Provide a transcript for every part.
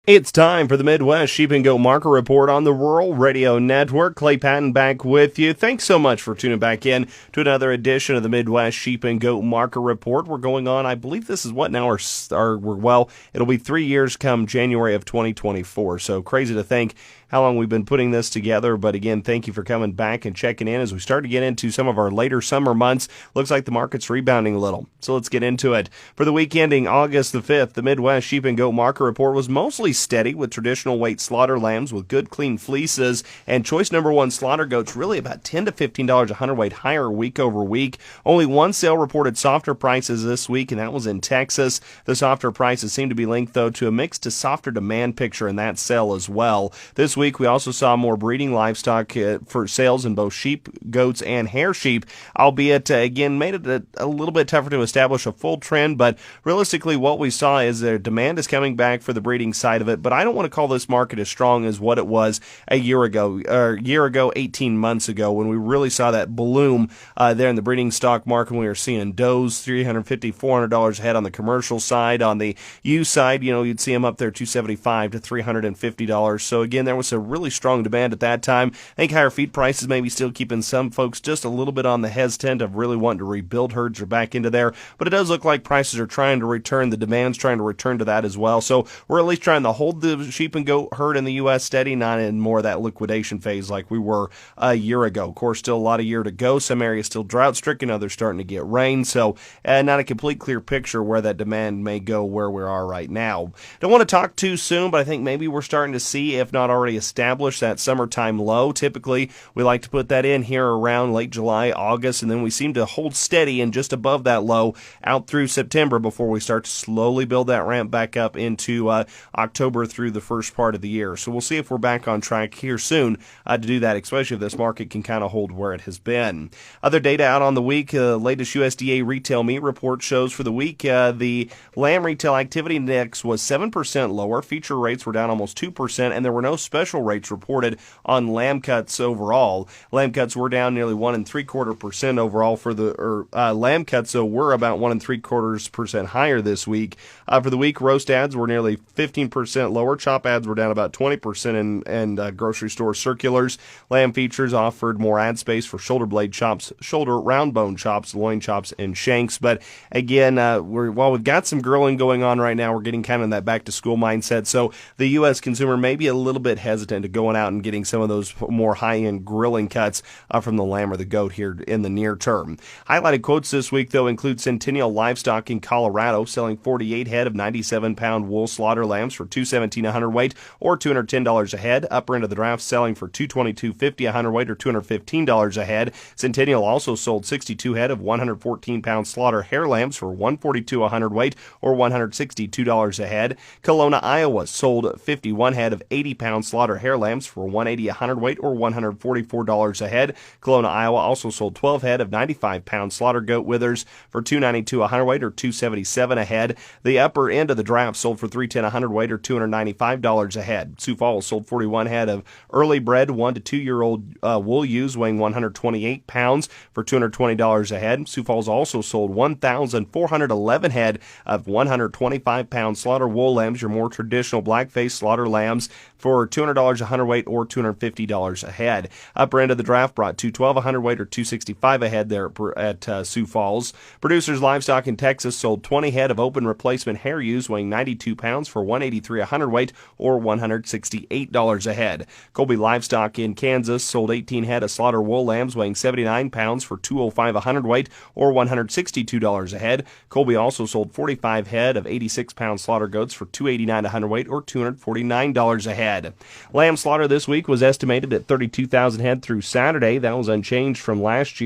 It's time for the Midwest Sheep and Goat Market Report on the Rural Radio Network. Clay Patton back with you. Thanks so much for tuning back in to another edition of the Midwest Sheep and Goat Market Report. We're going on, I believe this is what now, it'll be 3 years come January of 2024. So crazy to think how long we've been putting this together. But again, thank you for coming back and checking in as we start to get into some of our later summer months. Looks like the market's rebounding a little. So let's get into it. For the week ending August the 5th, the Midwest Sheep and Goat Market Report was mostly steady with traditional weight slaughter lambs with good clean fleeces and choice number one slaughter goats really about $10 to $15 a hundredweight higher week over week. Only one sale reported softer prices this week, and that was in Texas. The softer prices seem to be linked, though, to a mixed to softer demand picture in that sale as well. This week, we also saw more breeding livestock for sales in both sheep, goats, and hair sheep, albeit, again, made it a little bit tougher to establish a full trend, but realistically, what we saw is their demand is coming back for the breeding side of it, but I don't want to call this market as strong as what it was a year ago, 18 months ago, when we really saw that bloom there in the breeding stock market. We were seeing does $350, $400 a head on the commercial side. On the used side, you'd see them up there $275 to $350. So again, there was a really strong demand at that time. I think higher feed prices maybe still keeping some folks just a little bit on the hesitant of really wanting to rebuild herds or back into there, but it does look like prices are trying to return. The demand's trying to return to that as well. So we're at least trying to hold the sheep and goat herd in the U.S. steady, not in more of that liquidation phase like we were a year ago. Of course, still a lot of year to go. Some areas still drought stricken, others starting to get rain. So not a complete clear picture where that demand may go where we are right now. Don't want to talk too soon, but I think maybe we're starting to see, if not already established, that summertime low. Typically, we like to put that in here around late July, August, and then we seem to hold steady and just above that low out through September before we start to slowly build that ramp back up into October through the first part of the year. So we'll see if we're back on track here soon to do that, especially if this market can kind of hold where it has been. Other data out on the week, latest USDA retail meat report shows for the week, the lamb retail activity index was 7% lower. Feature rates were down almost 2%, and there were no special rates reported on lamb cuts overall. Lamb cuts were down nearly 1 3/4% overall for the lamb cuts, so were about 1 3/4% higher this week. For the week, roast ads were nearly 15% lower. Chop ads were down about 20% in grocery store circulars. Lamb features offered more ad space for shoulder blade chops, shoulder round bone chops, loin chops, and shanks. But again, while we've got some grilling going on right now, we're getting kind of in that back to school mindset. So the U.S. consumer may be a little bit hesitant to going out and getting some of those more high-end grilling cuts from the lamb or the goat here in the near term. Highlighted quotes this week, though, include Centennial Livestock in Colorado selling 48 head of 97-pound wool slaughter lambs for $217 a hundredweight or $210 a head. Upper end of the draft selling for $222.50 a hundredweight or $215 a head. Centennial also sold 62 head of 114-pound slaughter hair lambs for $142 a hundredweight or $162 a head. Kelowna, Iowa sold 51 head of 80-pound slaughter hair lambs for $180 a hundredweight or $144 a head. Kelowna, Iowa also sold 12 head of 95-pound slaughter goat withers for $292 a hundredweight or $277 a head. The upper end of the draft sold for $310 a hundredweight or $295 a head. Sioux Falls sold 41 head of early bred 1 to 2 year old wool ewes weighing 128 pounds for $220 a head. Sioux Falls also sold 1,411 head of 125-pound slaughter wool lambs, your more traditional black-faced slaughter lambs, for $200 a hundredweight or $250 a head. Upper end of the draft brought $212 a hundredweight or $265 a head there at Sioux Falls. Producers Livestock in Texas sold 20 head of open replacement hair ewes weighing 92 pounds for $183 a hundredweight or $168 a head. Colby Livestock in Kansas sold 18 head of slaughter wool lambs weighing 79 pounds for $205 a hundredweight or $162 a head. Colby also sold 45 head of 86-pound slaughter goats for $289 a hundredweight or $249 a head. Lamb slaughter this week was estimated at 32,000 head through Saturday. That was unchanged from last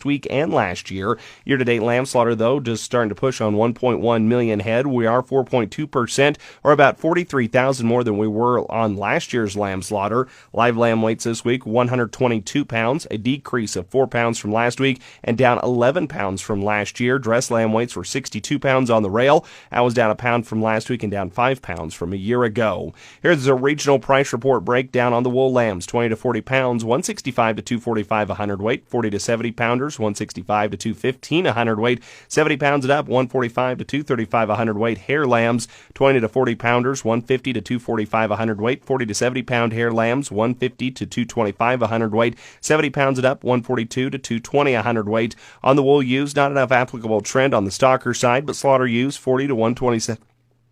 week and last year. Year-to-date lamb slaughter, though, just starting to push on 1.1 million head. We are 4.2%, or about 43,000 more than we were on last year's lamb slaughter. Live lamb weights this week, 122 pounds, a decrease of 4 pounds from last week and down 11 pounds from last year. Dressed lamb weights were 62 pounds on the rail. That was down a pound from last week and down 5 pounds from a year ago. Here's a regional price report breakdown on the wool lambs. 20 to 40 pounds, $165 to $245 a hundredweight. 40 to 70 pounders, $165 to $215 a hundredweight. 70 pounds and up, $145 to $235 a hundredweight. Hair lambs, 20 to 40 pounders, heifers, 150 to 245 a hundredweight. 40 to 70 pound hair lambs, 150 to 225 a hundredweight. 70 pounds and up, 142 to 220 a hundredweight. On the wool ewes, not enough applicable trend on the stocker side, but slaughter ewes, 40 to 127.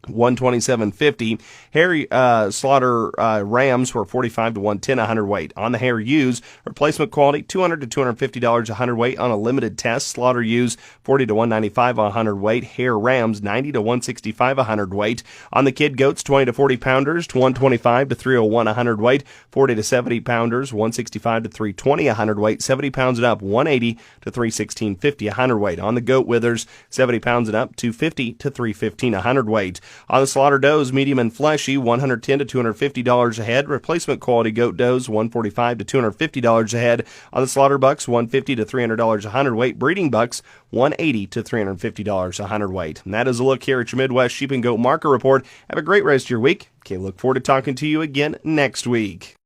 127.50. Hair slaughter rams were 45 to 110 a hundredweight. On the hair ewes, replacement quality $200 to $250 a hundredweight on a limited test. Slaughter ewes 40 to 195 a hundredweight. Hair rams 90 to 165 a hundredweight. On the kid goats, 20 to 40 pounders, 125 to 301 a hundredweight. 40 to 70 pounders, 165 to 320 a hundredweight. 70 pounds and up, 180 to 316.50 a hundredweight. On the goat withers, 70 pounds and up, 250 to 315 a hundredweight. On the slaughter does, medium and fleshy, $110 to $250 a head. Replacement quality goat does, $145 to $250 a head. On the slaughter bucks, $150 to $300 a hundredweight. Breeding bucks, $180 to $350 a hundredweight. And that is a look here at your Midwest Sheep and Goat Market Report. Have a great rest of your week. Okay, look forward to talking to you again next week.